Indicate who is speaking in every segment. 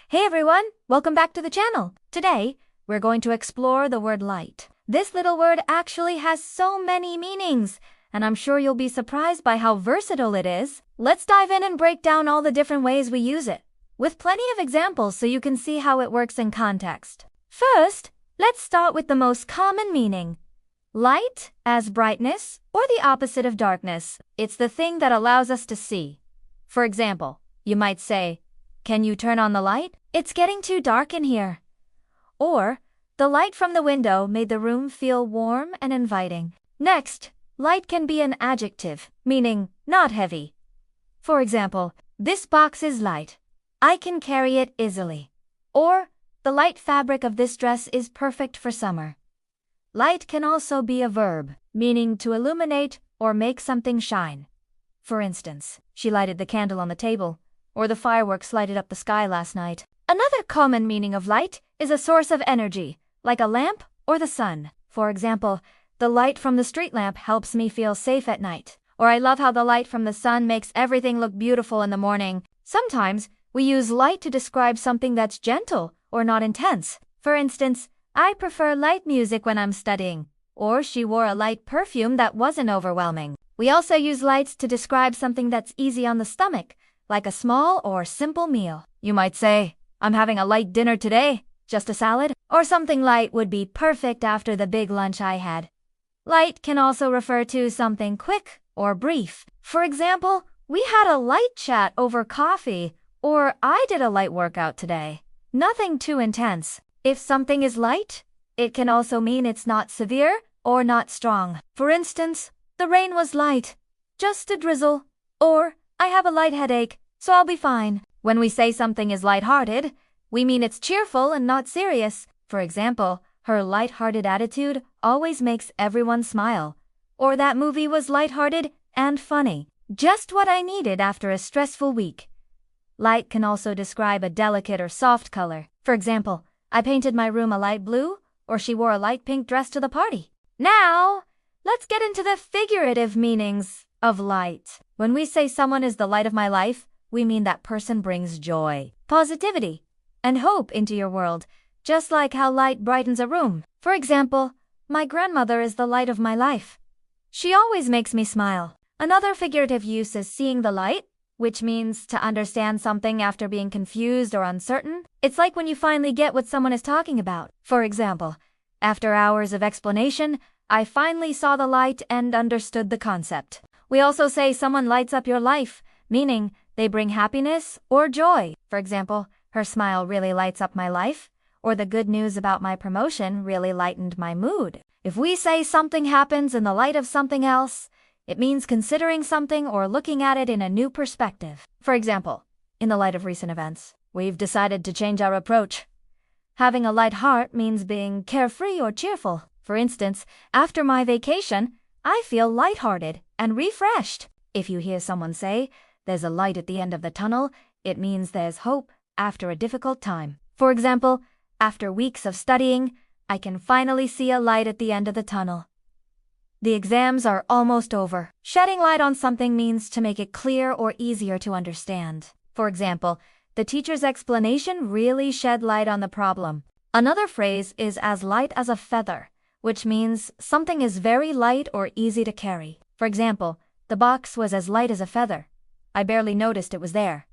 Speaker 1: Hey everyone, welcome back to the channel. Today, we're going to explore the word light. This little word actually has so many meanings, and I'm sure you'll be surprised by how versatile it is. Let's dive in and break down all the different ways we use it, with plenty of examples so you can see how it works in context. First, let's start with the most common meaning. Light as brightness or the opposite of darkness. It's the thing that allows us to see. For example, you might say, "Can you turn on the light? It's getting too dark in here." Or, "The light from the window made the room feel warm and inviting." Next, light can be an adjective, meaning not heavy. For example, "This box is light. I can carry it easily." Or, "The light fabric of this dress is perfect for summer." Light can also be a verb, meaning to illuminate or make something shine. For instance, "She lighted the candle on the table," or "The fireworks lighted up the sky last night." Another common meaning of light is a source of energy, like a lamp or the sun. For example, "The light from the street lamp helps me feel safe at night." Or, "I love how the light from the sun makes everything look beautiful in the morning." Sometimes, we use light to describe something that's gentle or not intense. For instance, "I prefer light music when I'm studying," or "She wore a light perfume that wasn't overwhelming." We also use lights to describe something that's easy on the stomach, like a small or simple meal. You might say, "I'm having a light dinner today, just a salad," or "Something light would be perfect after the big lunch I had." Light can also refer to something quick or brief. For example, "We had a light chat over coffee," or "I did a light workout today." Nothing too intense. If something is light, it can also mean it's not severe or not strong. For instance, "The rain was light, just a drizzle," or "I have a light headache, so I'll be fine." When we say something is lighthearted, we mean it's cheerful and not serious. For example, "Her lighthearted attitude always makes everyone smile," or "That movie was lighthearted and funny. Just what I needed after a stressful week." Light can also describe a delicate or soft color. For example, "I painted my room a light blue," or "She wore a light pink dress to the party." Now, let's get into the figurative meanings of light. When we say someone is the light of my life, we mean that person brings joy, positivity, and hope into your world, just like how light brightens a room. For example, "My grandmother is the light of my life. She always makes me smile." Another figurative use is seeing the light, which means to understand something after being confused or uncertain. It's like when you finally get what someone is talking about. For example, "After hours of explanation, I finally saw the light and understood the concept." We also say someone lights up your life, meaning they bring happiness or joy. For example, "Her smile really lights up my life," or "The good news about my promotion really lightened my mood." If we say something happens in the light of something else, it means considering something or looking at it in a new perspective. For example, "In the light of recent events, we've decided to change our approach." Having a light heart means being carefree or cheerful. For instance, "After my vacation, I feel lighthearted and refreshed." If you hear someone say, "There's a light at the end of the tunnel," it means there's hope after a difficult time. For example, "After weeks of studying, I can finally see a light at the end of the tunnel. The exams are almost over." Shedding light on something means to make it clear or easier to understand. For example, "The teacher's explanation really shed light on the problem." Another phrase is "as light as a feather," which means something is very light or easy to carry. For example, "The box was as light as a feather. I barely noticed it was there."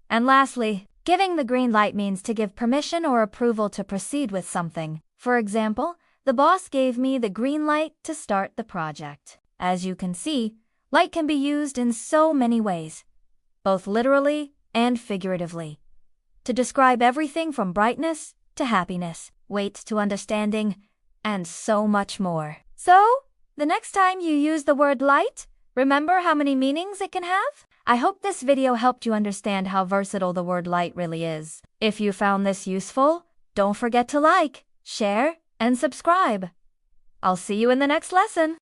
Speaker 1: And lastly, giving the green light means to give permission or approval to proceed with something. For example, "The boss gave me the green light to start the project." As you can see, light can be used in so many ways, both literally and figuratively, to describe everything from brightness to happiness, weight to understanding, and so much more. So, the next time you use the word light, remember how many meanings it can have? I hope this video helped you understand how versatile the word light really is. If you found this useful, don't forget to like, share, and subscribe. I'll see you in the next lesson.